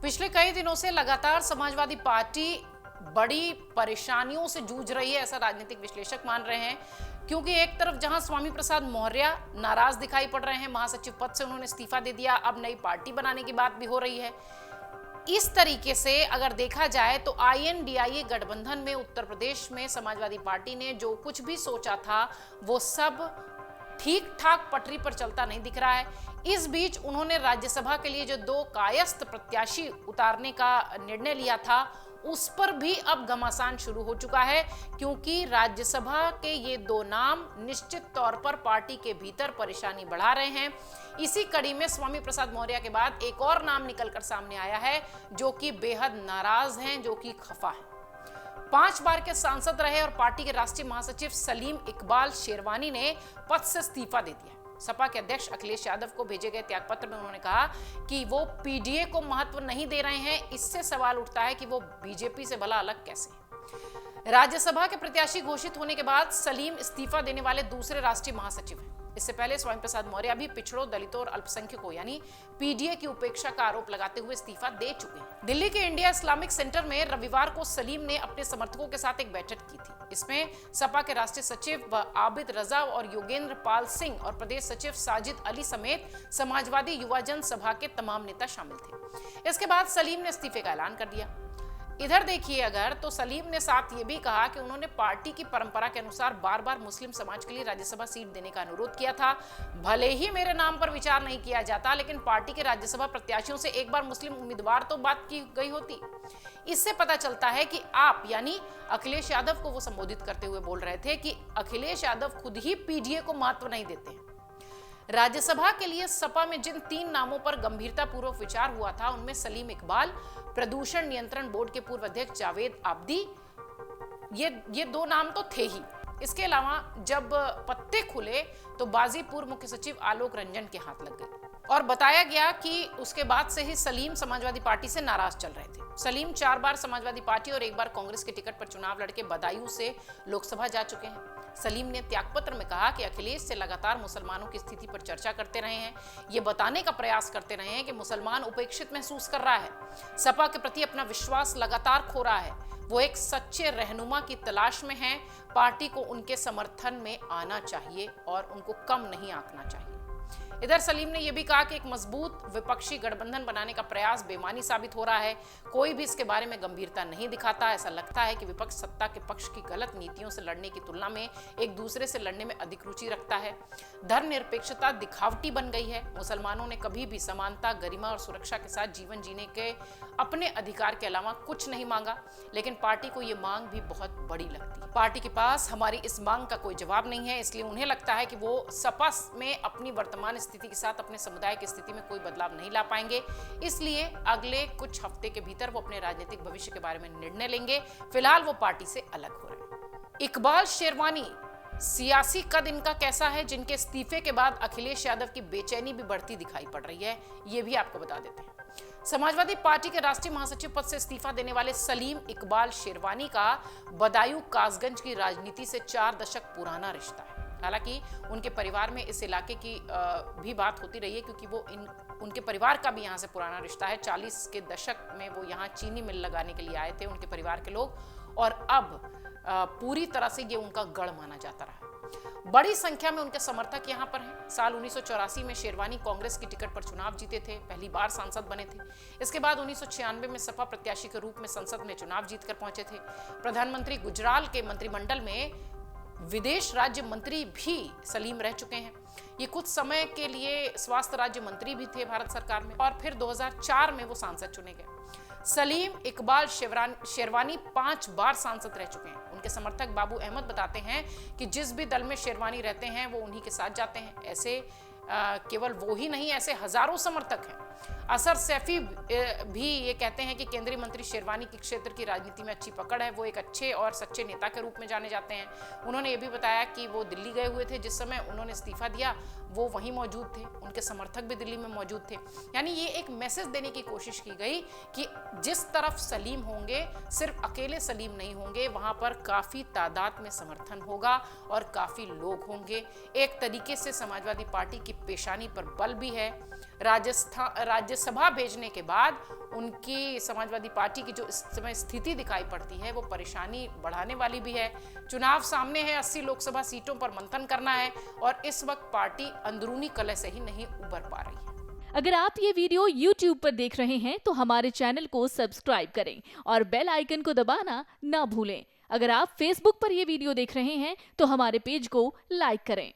पिछले कई दिनों से लगातार समाजवादी पार्टी बड़ी परेशानियों से जूझ रही है, ऐसा राजनीतिक विश्लेषक मान रहे हैं। क्योंकि एक तरफ जहां स्वामी प्रसाद मौर्य नाराज दिखाई पड़ रहे हैं, महासचिव पद से उन्होंने इस्तीफा दे दिया, अब नई पार्टी बनाने की बात भी हो रही है। इस तरीके से अगर देखा जाए तो INDIA गठबंधन में उत्तर प्रदेश में समाजवादी पार्टी ने जो कुछ भी सोचा था वो सब ठीक ठाक पटरी पर चलता नहीं दिख रहा है। इस बीच उन्होंने राज्यसभा के लिए जो 2 कायस्थ प्रत्याशी उतारने का निर्णय लिया था, उस पर भी अब घमासान शुरू हो चुका है, क्योंकि राज्यसभा के ये 2 नाम निश्चित तौर पर पार्टी के भीतर परेशानी बढ़ा रहे हैं। इसी कड़ी में स्वामी प्रसाद मौर्य के बाद एक और नाम निकलकर सामने आया है, जो कि बेहद नाराज हैं, जो कि खफा है। 5 बार के सांसद रहे और पार्टी के राष्ट्रीय महासचिव सलीम इकबाल शेरवानी ने पद से इस्तीफा दे दिया। सपा के अध्यक्ष अखिलेश यादव को भेजे गए त्यागपत्र में उन्होंने कहा कि वो PDA को महत्व नहीं दे रहे हैं। इससे सवाल उठता है कि वो बीजेपी से भला अलग कैसे हैं। राज्यसभा के प्रत्याशी घोषित होने के बाद सलीम इस्तीफा देने वाले दूसरे राष्ट्रीय महासचिव हैं। इससे पहले स्वामी प्रसाद मौर्य भी पिछड़ों, दलितों और अल्पसंख्यकों यानी PDA की उपेक्षा का आरोप लगाते हुए इस्तीफा दे चुके हैं। दिल्ली के इंडिया इस्लामिक सेंटर में रविवार को सलीम ने अपने समर्थकों के साथ एक बैठक की थी। इसमें सपा के राष्ट्रीय सचिव आबिद रजा और योगेंद्र पाल सिंह और प्रदेश सचिव साजिद अली समेत समाजवादी युवा जन सभा के तमाम नेता शामिल थे। इसके बाद सलीम ने इस्तीफे का ऐलान कर दिया। इधर देखिए अगर तो सलीम ने साथ ये भी कहा कि उन्होंने पार्टी की परंपरा के अनुसार बार बार मुस्लिम समाज के लिए राज्यसभा सीट देने का अनुरोध किया था। भले ही मेरे नाम पर विचार नहीं किया जाता, लेकिन पार्टी के राज्यसभा प्रत्याशियों से एक बार मुस्लिम उम्मीदवार तो बात की गई होती। इससे पता चलता है कि आप यानी अखिलेश यादव को वो संबोधित करते हुए बोल रहे थे कि अखिलेश यादव खुद ही PDA को महत्व नहीं देते हैं। राज्यसभा के लिए सपा में जिन 3 नामों पर गंभीरतापूर्वक विचार हुआ था, उनमें सलीम इकबाल, प्रदूषण नियंत्रण बोर्ड के पूर्व अध्यक्ष जावेद आब्दी, ये 2 नाम तो थे ही। इसके अलावा जब पत्ते खुले तो बाजी पूर्व मुख्य सचिव आलोक रंजन के हाथ लग गई और बताया गया कि उसके बाद से ही सलीम समाजवादी पार्टी से नाराज चल रहे थे। सलीम 4 बार समाजवादी पार्टी और 1 बार कांग्रेस के टिकट पर चुनाव लड़के बदायूं से लोकसभा जा चुके हैं। सलीम ने त्यागपत्र में कहा कि अखिलेश से लगातार मुसलमानों की स्थिति पर चर्चा करते रहे हैं, ये बताने का प्रयास करते रहे हैं कि मुसलमान उपेक्षित महसूस कर रहा है, सपा के प्रति अपना विश्वास लगातार खो रहा है, वो एक सच्चे रहनुमा की तलाश में है। पार्टी को उनके समर्थन में आना चाहिए और उनको कम नहीं आंकना चाहिए। इधर सलीम ने यह भी कहा कि एक मजबूत विपक्षी गठबंधन बनाने का प्रयास बेमानी साबित हो रहा है। कोई भी इसके बारे में गंभीरता नहीं दिखाता। ऐसा लगता है कि विपक्ष सत्ता के पक्ष की गलत नीतियों से लड़ने की तुलना में एक दूसरे से लड़ने में अधिक रुचि रखता है। धर्मनिरपेक्षता दिखावटी बन गई है। मुसलमानों ने कभी भी समानता, गरिमा और सुरक्षा के साथ जीवन जीने के अपने अधिकार के अलावा कुछ नहीं मांगा, लेकिन पार्टी को ये मांग भी बहुत बड़ी लगती है। पार्टी के पास हमारी इस मांग का कोई जवाब नहीं है, इसलिए उन्हें लगता है कि वो सपा में अपनी वर्तमान स्थिति के साथ अपने समुदाय की स्थिति में कोई बदलाव नहीं ला पाएंगे। इसलिए अगले कुछ हफ्ते के भीतर वो अपने राजनीतिक भविष्य के बारे में निर्णय लेंगे। फिलहाल वो पार्टी से अलग हो रहे हैं। इकबाल शेरवानी सियासी कद इनका कैसा है, जिनके इस्तीफे के बाद अखिलेश यादव की बेचैनी भी बढ़ती दिखाई पड़ रही है, ये भी आपको बता देते हैं। समाजवादी पार्टी के राष्ट्रीय महासचिव पद से इस्तीफा देने वाले सलीम इकबाल शेरवानी का बदायूं कासगंज की राजनीति से 4 दशक पुराना रिश्ता है। हालांकि उनके परिवार में इस इलाके की भी बात होती रही है, क्योंकि वो उनके परिवार का भी यहाँ से पुराना रिश्ता है। 40 के दशक में वो यहाँ चीनी मिल लगाने के लिए आए थे उनके परिवार के लोग, और अब पूरी तरह से ये उनका गढ़ माना जाता रहा है। बड़ी संख्या में उनके समर्थक यहाँ पर हैं। साल 1984 में शेरवानी कांग्रेस की टिकट पर चुनाव जीते थे, पहली बार सांसद बने थे। इसके बाद 1996 में सपा प्रत्याशी के रूप में संसद में चुनाव जीतकर पहुंचे थे। प्रधानमंत्री गुजराल के मंत्रिमंडल में विदेश राज्य मंत्री भी सलीम रह चुके हैं। ये कुछ समय के लिए स्वास्थ्य राज्य मंत्री भी थे भारत सरकार में, और फिर 2004 में वो सांसद चुने गए। सलीम इकबाल शेरवानी 5 बार सांसद रह चुके हैं। उनके समर्थक बाबू अहमद बताते हैं कि जिस भी दल में शेरवानी रहते हैं वो उन्हीं के साथ जाते हैं। ऐसे केवल वो ही नहीं, ऐसे हजारों समर्थक हैं। असर सैफी भी ये कहते हैं कि केंद्रीय मंत्री शेरवानी की क्षेत्र की राजनीति में अच्छी पकड़ है, वो एक अच्छे और सच्चे नेता के रूप में जाने जाते हैं। उन्होंने ये भी बताया कि वो दिल्ली गए हुए थे, जिस समय उन्होंने इस्तीफा दिया वो वहीं मौजूद थे, उनके समर्थक भी दिल्ली में मौजूद थे। यानी ये एक मैसेज देने की कोशिश की गई कि जिस तरफ सलीम होंगे, सिर्फ अकेले सलीम नहीं होंगे, वहां पर काफी तादाद में समर्थन होगा और काफी लोग होंगे। एक तरीके से समाजवादी पार्टी की पेशानी पर बल भी है। राजस्थान राज्यसभा भेजने के बाद उनकी समाजवादी पार्टी की जो इस समय स्थिति दिखाई पड़ती है वो परेशानी बढ़ाने वाली भी है। चुनाव सामने है, 80 लोकसभा सीटों पर मंथन करना है और इस वक्त पार्टी अंदरूनी कलह से ही नहीं उबर पा रही है। अगर आप ये वीडियो YouTube पर देख रहे हैं तो हमारे चैनल को सब्सक्राइब करें और बेल आइकन को दबाना ना भूलें। अगर आप Facebook पर ये वीडियो देख रहे हैं तो हमारे पेज को लाइक करें।